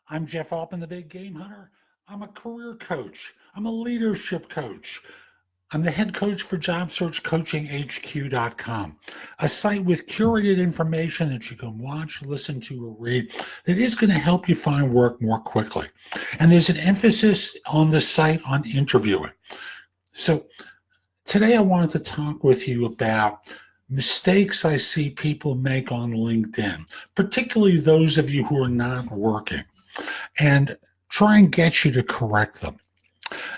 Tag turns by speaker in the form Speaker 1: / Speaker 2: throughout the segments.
Speaker 1: I'm Jeff Altman, the Big Game Hunter. I'm a career coach. I'm a leadership coach. I'm the head coach for JobSearchCoachingHQ.com, a site with curated information that you can watch, listen to, or read that is going to help you find work more quickly. And there's an emphasis on the site on interviewing. So today I wanted to talk with you about mistakes I see people make on LinkedIn, particularly those of you who are not working, and try and get you to correct them.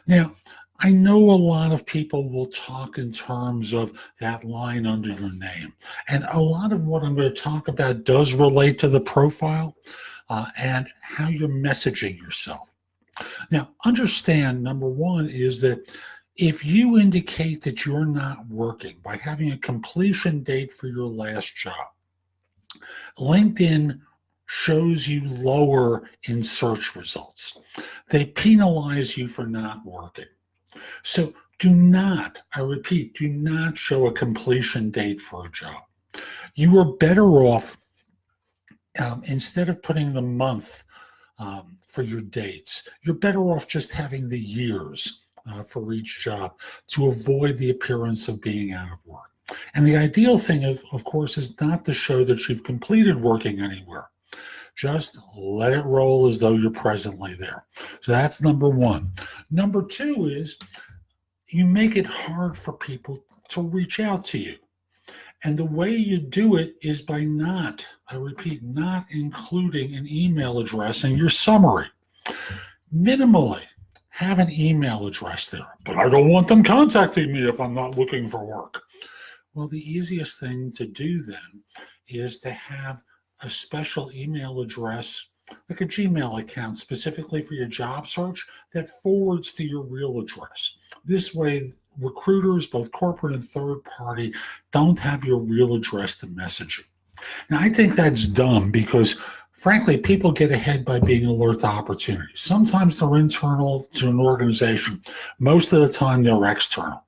Speaker 1: Now, I know a lot of people will talk in terms of that line under your name. And a lot of what I'm going to talk about does relate to the profile and how you're messaging yourself. Now, understand, number one, is that if you indicate that you're not working by having a completion date for your last job, LinkedIn shows you lower in search results. They penalize you for not working. So do not, I repeat, do not show a completion date for a job. You are better off, instead of putting the month for your dates, you're better off just having the years for each job to avoid the appearance of being out of work. And the ideal thing, of course, is not to show that you've completed working anywhere. Just let it roll as though you're presently there. So that's number one. Number two is you make it hard for people to reach out to you. And the way you do it is by not, I repeat, not including an email address in your summary. Minimally, have an email address there. But I don't want them contacting me if I'm not looking for work. Well, the easiest thing to do then is to have a special email address, like a Gmail account specifically for your job search, that forwards to your real address. This way, recruiters, both corporate and third party, don't have your real address to message you. Now, I think that's dumb because, frankly, people get ahead by being alert to opportunities. Sometimes they're internal to an organization. Most of the time, they're external.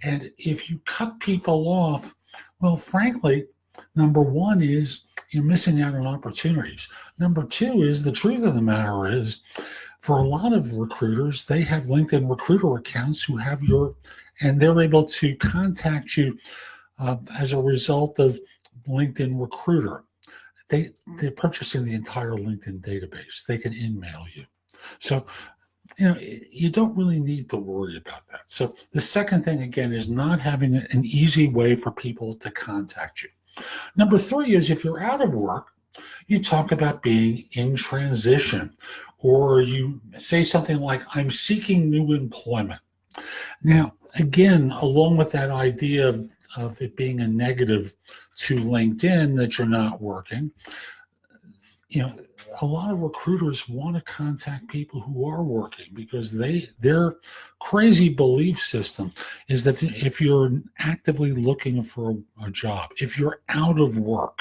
Speaker 1: And if you cut people off, well, frankly, number one is you're missing out on opportunities. Number two is the truth of the matter is, for a lot of recruiters, they have LinkedIn recruiter accounts who have and they're able to contact you as a result of LinkedIn Recruiter. They're purchasing the entire LinkedIn database. They can email you. So, you don't really need to worry about that. So the second thing, again, is not having an easy way for people to contact you. Number three is if you're out of work, you talk about being in transition, or you say something like, I'm seeking new employment. Now, again, along with that idea of it being a negative to LinkedIn that you're not working, a lot of recruiters want to contact people who are working because their crazy belief system is that if you're actively looking for a job, if you're out of work,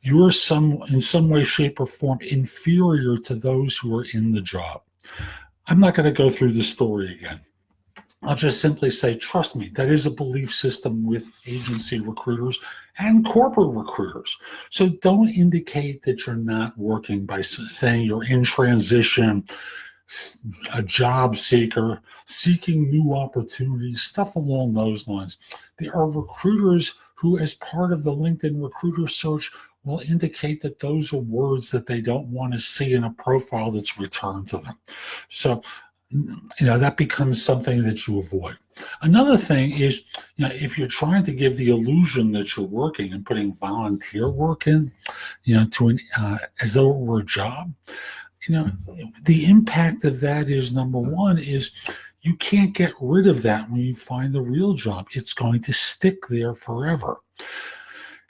Speaker 1: you're in some way, shape, or form inferior to those who are in the job. I'm not going to go through this story again. I'll just simply say, trust me, that is a belief system with agency recruiters and corporate recruiters. So don't indicate that you're not working by saying you're in transition, a job seeker, seeking new opportunities, stuff along those lines. There are recruiters who, as part of the LinkedIn recruiter search, will indicate that those are words that they don't want to see in a profile that's returned to them. So that becomes something that you avoid. Another thing is, if you're trying to give the illusion that you're working and putting volunteer work in, as though it were a job, the impact of that is, number one, is you can't get rid of that when you find the real job. It's going to stick there forever.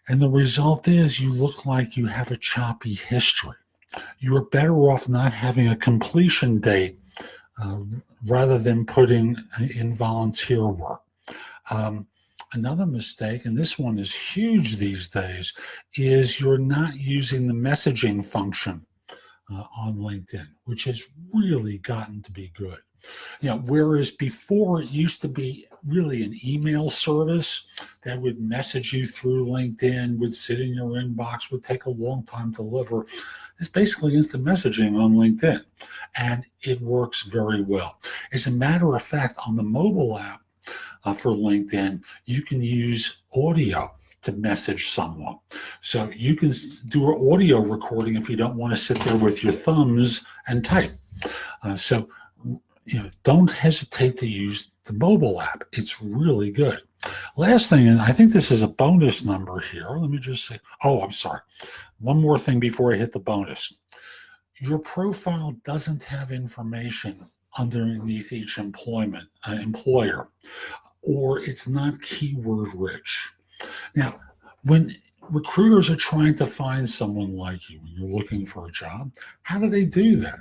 Speaker 1: And the result is you look like you have a choppy history. You're better off not having a completion date rather than putting in volunteer work. Another mistake, and this one is huge these days, is you're not using the messaging function on LinkedIn, which has really gotten to be good. Whereas before it used to be really an email service that would message you through LinkedIn, would sit in your inbox, would take a long time to deliver. It's basically instant messaging on LinkedIn, and it works very well. As a matter of fact, on the mobile app for LinkedIn, you can use audio to message someone. So you can do an audio recording if you don't want to sit there with your thumbs and type. Don't hesitate to use the mobile app. It's really good. Last thing, and I think this is a bonus number here. Let me just say, I'm sorry. One more thing before I hit the bonus. Your profile doesn't have information underneath each employer, or it's not keyword rich. Now, when recruiters are trying to find someone like you when you're looking for a job, how do they do that?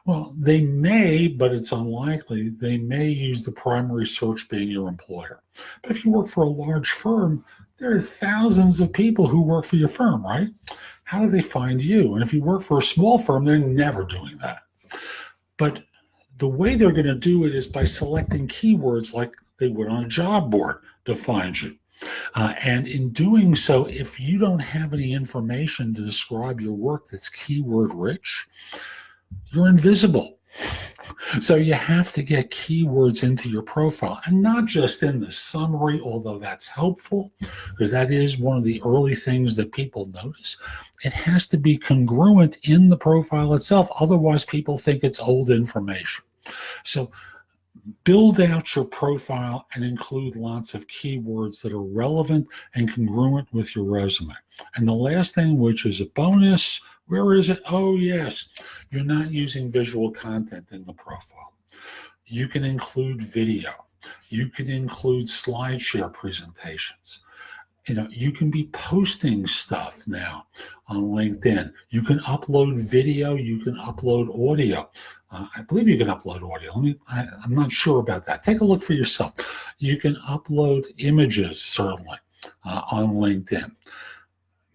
Speaker 1: Well, they may, but it's unlikely, they may use the primary search being your employer. But if you work for a large firm, there are thousands of people who work for your firm, right? How do they find you? And if you work for a small firm, they're never doing that. But the way they're going to do it is by selecting keywords like they would on a job board to find you. And in doing so, if you don't have any information to describe your work that's keyword rich, you're invisible. So you have to get keywords into your profile, and not just in the summary, although that's helpful, because that is one of the early things that people notice. It has to be congruent in the profile itself. Otherwise, people think it's old information. So build out your profile and include lots of keywords that are relevant and congruent with your resume. And the last thing, which is a bonus, where is it? Oh, yes. You're not using visual content in the profile. You can include video. You can include SlideShare presentations. You can be posting stuff now on LinkedIn. You can upload video. You can upload audio. I believe you can upload audio. I'm not sure about that. Take a look for yourself. You can upload images, certainly, on LinkedIn.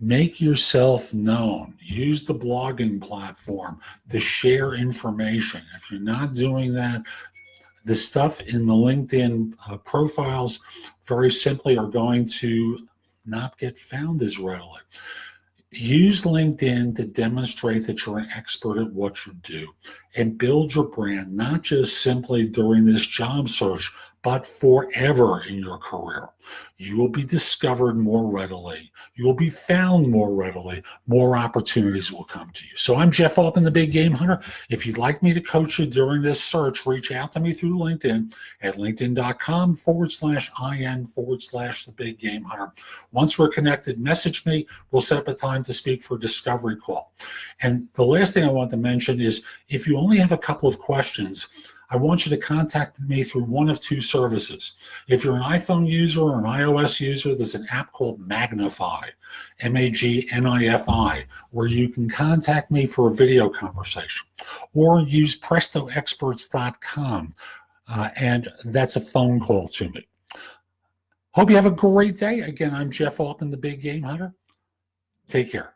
Speaker 1: Make yourself known. Use the blogging platform to share information. If you're not doing that, the stuff in the LinkedIn profiles very simply are going to not get found as readily. Use LinkedIn to demonstrate that you're an expert at what you do and build your brand, not just simply during this job search, but forever in your career. You will be discovered more readily. You will be found more readily. More opportunities will come to you. So I'm Jeff Altman, the Big Game Hunter. If you'd like me to coach you during this search, reach out to me through LinkedIn at linkedin.com/IN/the Big Game Hunter. Once we're connected, message me. We'll set up a time to speak for a discovery call. And the last thing I want to mention is if you only have a couple of questions, I want you to contact me through one of two services. If you're an iPhone user or an iOS user, there's an app called Magnify, MAGNIFI, where you can contact me for a video conversation, or use prestoexperts.com, and that's a phone call to me. Hope you have a great day. Again, I'm Jeff Altman, the Big Game Hunter. Take care.